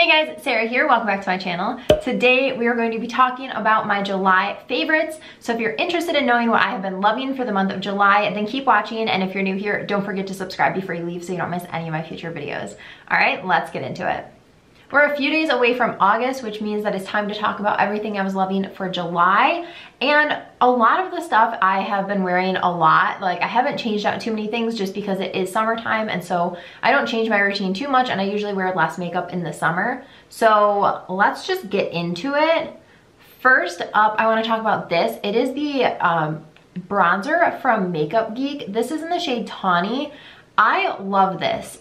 Hey guys, Sarah here. Welcome back to my channel. Today we are going to be talking about my July favorites. So if you're interested in knowing what I have been loving for the month of July, then keep watching. And if you're new here, don't forget to subscribe before you leave so you don't miss any of my future videos. All right, let's get into it. We're a few days away from August, which means that it's time to talk about everything I was loving for July. And a lot of the stuff I have been wearing a lot. Like, I haven't changed out too many things just because it is summertime, and so I don't change my routine too much, and I usually wear less makeup in the summer. So let's just get into it. First up, I want to talk about this. It is the bronzer from Makeup Geek. This is in the shade Tawny. I love this.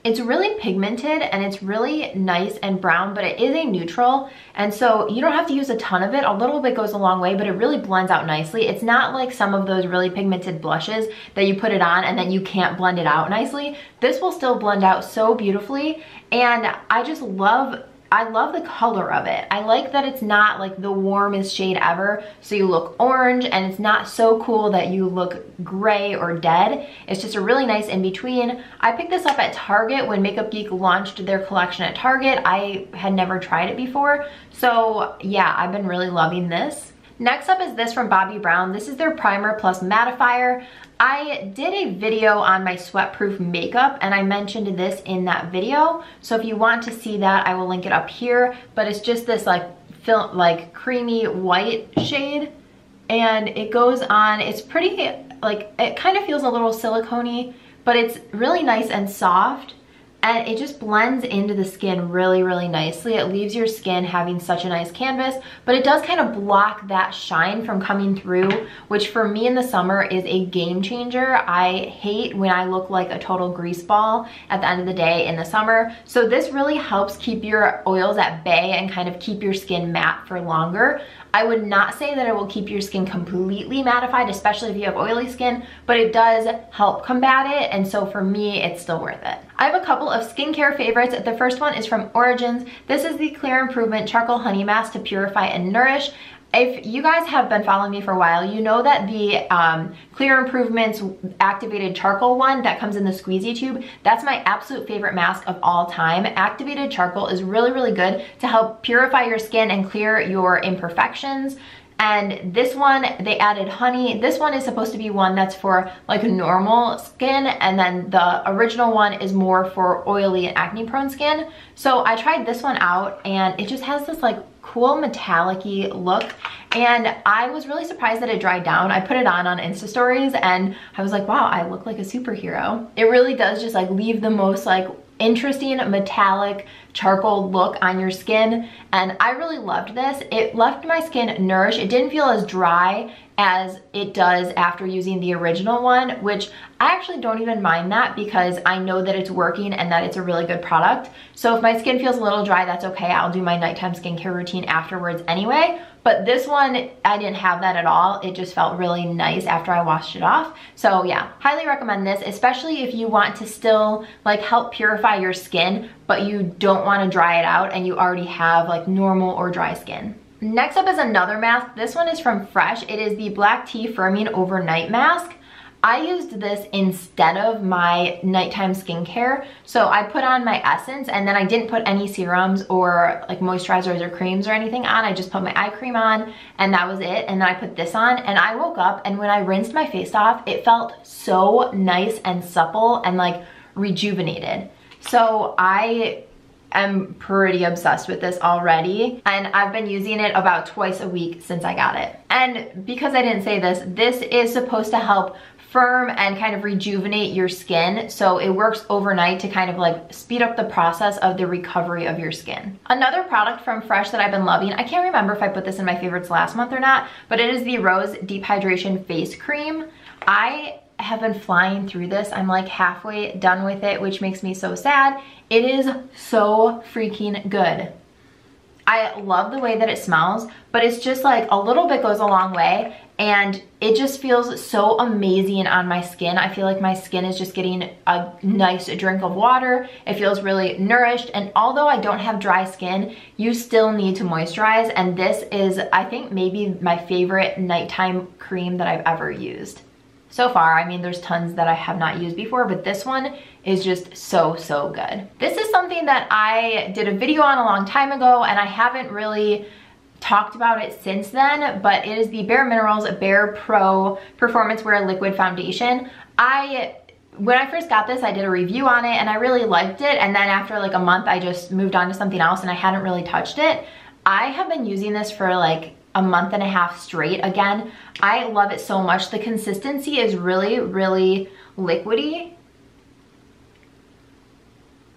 It's really pigmented and it's really nice and brown, but it is a neutral, and so you don't have to use a ton of it. A little bit goes a long way, but it really blends out nicely. It's not like some of those really pigmented blushes that you put it on and then you can't blend it out nicely. This will still blend out so beautifully, and I love the color of it. I like that it's not like the warmest shade ever, so you look orange, and it's not so cool that you look gray or dead. It's just a really nice in between. I picked this up at Target when Makeup Geek launched their collection at Target. I had never tried it before, so yeah, I've been really loving this. Next up is this from Bobbi Brown. This is their primer plus mattifier. I did a video on my sweat-proof makeup, and I mentioned this in that video. So if you want to see that, I will link it up here. But it's just this like creamy white shade, and it goes on. It's pretty, like, it kind of feels a little silicone-y, but it's really nice and soft. And it just blends into the skin really, really nicely. It leaves your skin having such a nice canvas, but it does kind of block that shine from coming through, which for me in the summer is a game changer. I hate when I look like a total grease ball at the end of the day in the summer. So this really helps keep your oils at bay and kind of keep your skin matte for longer. I would not say that it will keep your skin completely mattified, especially if you have oily skin, but it does help combat it, and so for me, it's still worth it. I have a couple of skincare favorites. The first one is from Origins. This is the Clear Improvement Charcoal Honey Mask to Purify and Nourish. If you guys have been following me for a while, you know that the Clear Improvements activated charcoal one that comes in the squeezy tube, that's my absolute favorite mask of all time. Activated charcoal is really, really good to help purify your skin and clear your imperfections. And this one, they added honey. This one is supposed to be one that's for like normal skin, and then the original one is more for oily and acne prone skin. So I tried this one out, and it just has this like cool metallic-y look, and I was really surprised that it dried down. I put it on Insta stories, and I was like, wow, I look like a superhero. It really does just like leave the most like interesting metallic charcoal look on your skin, and I really loved this. It left my skin nourished. It didn't feel as dry as it does after using the original one, which I actually don't even mind that because I know that it's working and that it's a really good product. So if my skin feels a little dry, that's okay. I'll do my nighttime skincare routine afterwards anyway. But this one, I didn't have that at all. It just felt really nice after I washed it off. So yeah, highly recommend this, especially if you want to still like help purify your skin, but you don't want to dry it out and you already have like normal or dry skin. Next up is another mask. This one is from Fresh. It is the Black Tea Firming Overnight Mask. I used this instead of my nighttime skincare. So I put on my essence, and then I didn't put any serums or like moisturizers or creams or anything on. I just put my eye cream on, and that was it. And then I put this on, and I woke up, and when I rinsed my face off, it felt so nice and supple and like rejuvenated. So I'm pretty obsessed with this already, and I've been using it about twice a week since I got it. And because I didn't say this, this is supposed to help firm and kind of rejuvenate your skin, so it works overnight to kind of like speed up the process of the recovery of your skin. Another product from Fresh that I've been loving, I can't remember if I put this in my favorites last month or not, but it is the Rose Deep Hydration Face Cream. I have been flying through this. I'm like halfway done with it, which makes me so sad. It is so freaking good. I love the way that it smells, but it's just like a little bit goes a long way, and it just feels so amazing on my skin. I feel like my skin is just getting a nice drink of water. It feels really nourished, and although I don't have dry skin, you still need to moisturize, and this is, I think, maybe my favorite nighttime cream that I've ever used. so far. I mean, there's tons that I have not used before, but this one is just so, so good. This is something that I did a video on a long time ago, and I haven't really talked about it since then, but it is the BareMinerals BarePro Performance Wear Liquid Foundation. When I first got this, I did a review on it and I really liked it, and then after like a month I just moved on to something else and I hadn't really touched it. I have been using this for like a month and a half straight. Again, I love it so much. The consistency is really, really liquidy.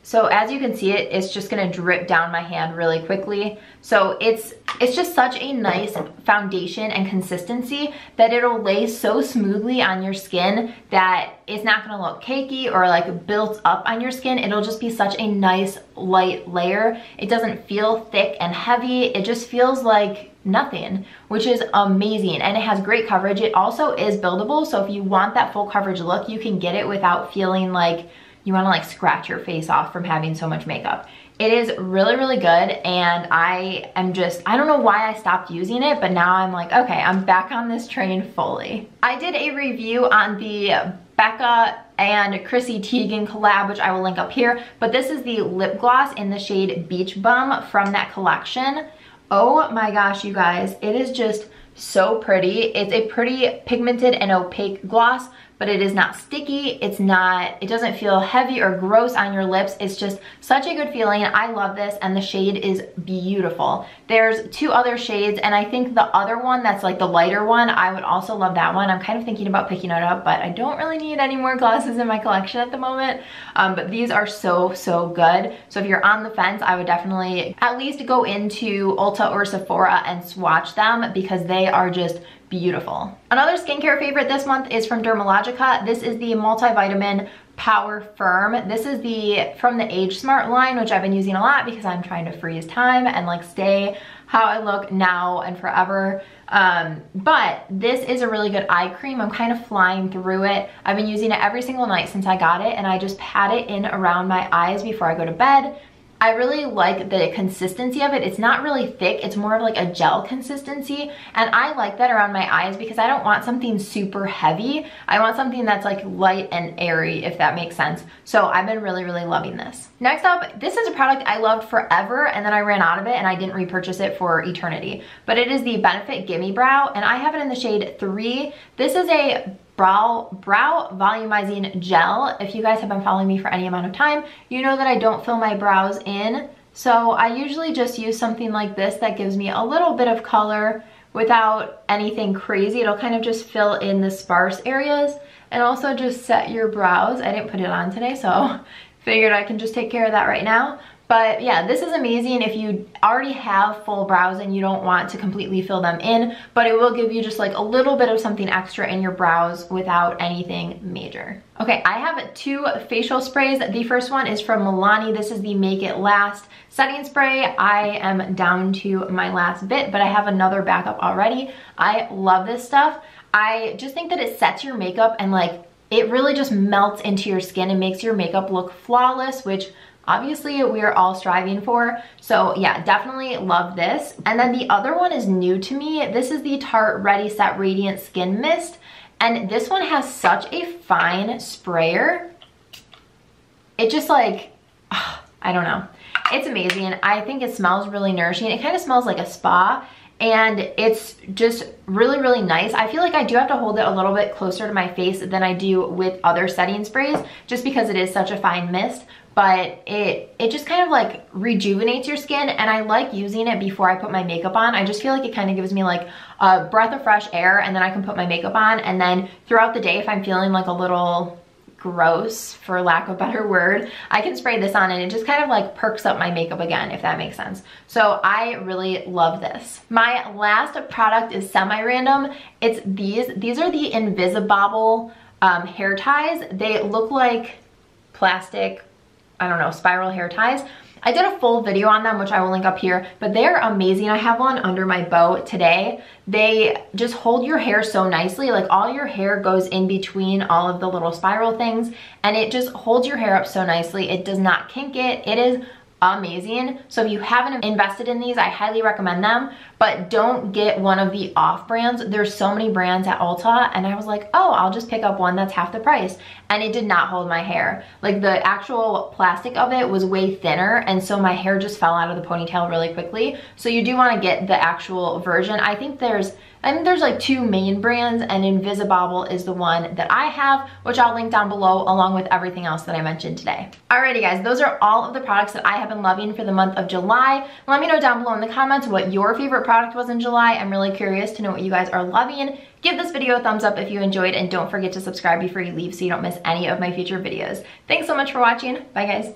So as you can see it's just gonna drip down my hand really quickly. So it's just such a nice foundation and consistency that it'll lay so smoothly on your skin that it's not gonna look cakey or like built up on your skin. It'll just be such a nice light layer. It doesn't feel thick and heavy. It just feels like nothing, which is amazing. And it has great coverage. It also is buildable. So if you want that full coverage look, you can get it without feeling like you want to like scratch your face off from having so much makeup. It is really, really good, and I don't know why I stopped using it, but now I'm like, okay, I'm back on this train fully. I did a review on the Becca and Chrissy Teigan collab, which I will link up here, but this is the lip gloss in the shade Beach Bum from that collection. Oh my gosh, you guys, it is just so pretty. It's a pretty pigmented and opaque gloss, but it is not sticky. It doesn't feel heavy or gross on your lips. It's just such a good feeling. I love this, and the shade is beautiful. There's two other shades, and I think the other one that's like the lighter one, I would also love that one. I'm kind of thinking about picking it up, but I don't really need any more glosses in my collection at the moment. But these are so, so good. So if you're on the fence, I would definitely at least go into Ulta or Sephora and swatch them because they are just beautiful. Another skincare favorite this month is from Dermalogica. This is the Multivitamin Power Firm. This is from the Age Smart line, which I've been using a lot because I'm trying to freeze time and like stay how I look now and forever. But this is a really good eye cream. I'm kind of flying through it. I've been using it every single night since I got it, and I just pat it in around my eyes before I go to bed. I really like the consistency of it. It's not really thick. It's more of like a gel consistency. And I like that around my eyes because I don't want something super heavy. I want something that's like light and airy, if that makes sense. So I've been really, really loving this. Next up, this is a product I loved forever and then I ran out of it and I didn't repurchase it for eternity. But it is the Benefit Gimme Brow, and I have it in the shade 3. This is a brow volumizing gel. If you guys have been following me for any amount of time, you know that I don't fill my brows in. So I usually just use something like this that gives me a little bit of color without anything crazy. It'll kind of just fill in the sparse areas and also just set your brows. I didn't put it on today, so figured I can just take care of that right now. But yeah, this is amazing if you already have full brows and you don't want to completely fill them in, but it will give you just like a little bit of something extra in your brows without anything major. Okay, I have 2 facial sprays. The first one is from Milani. This is the Make It Last setting spray. I am down to my last bit, but I have another backup already. I love this stuff. I just think that it sets your makeup and like it really just melts into your skin and makes your makeup look flawless, which obviously we are all striving for. So yeah, definitely love this. And then the other one is new to me. This is the Tarte Ready Set Radiant Skin Mist. And this one has such a fine sprayer. It just like, I don't know. It's amazing. I think it smells really nourishing. It kind of smells like a spa. And it's just really, really nice. I feel like I do have to hold it a little bit closer to my face than I do with other setting sprays, just because it is such a fine mist. But it just kind of like rejuvenates your skin, and I like using it before I put my makeup on. I just feel like it kind of gives me like a breath of fresh air, and then I can put my makeup on, and then throughout the day, if I'm feeling like a little gross, for lack of a better word, I can spray this on and it just kind of like perks up my makeup again, if that makes sense. So I really love this. My last product is semi-random. It's these are the Invisibobble hair ties. They look like plastic, I don't know, spiral hair ties. I did a full video on them, which I will link up here, but they're amazing. I have one under my bow today. They just hold your hair so nicely. Like all your hair goes in between all of the little spiral things, and it just holds your hair up so nicely. It does not kink it. It is amazing. So if you haven't invested in these, I highly recommend them, but don't get one of the off brands. There's so many brands at Ulta, and I was like, oh, I'll just pick up one that's half the price. And it did not hold my hair. Like the actual plastic of it was way thinner, and so my hair just fell out of the ponytail really quickly. So you do want to get the actual version. I think there's like 2 main brands, and Invisibobble is the one that I have, which I'll link down below along with everything else that I mentioned today. Alrighty guys, those are all of the products that I have been loving for the month of July. Let me know down below in the comments what your favorite product was in July. I'm really curious to know what you guys are loving. Give this video a thumbs up if you enjoyed, and don't forget to subscribe before you leave so you don't miss any of my future videos. Thanks so much for watching. Bye guys.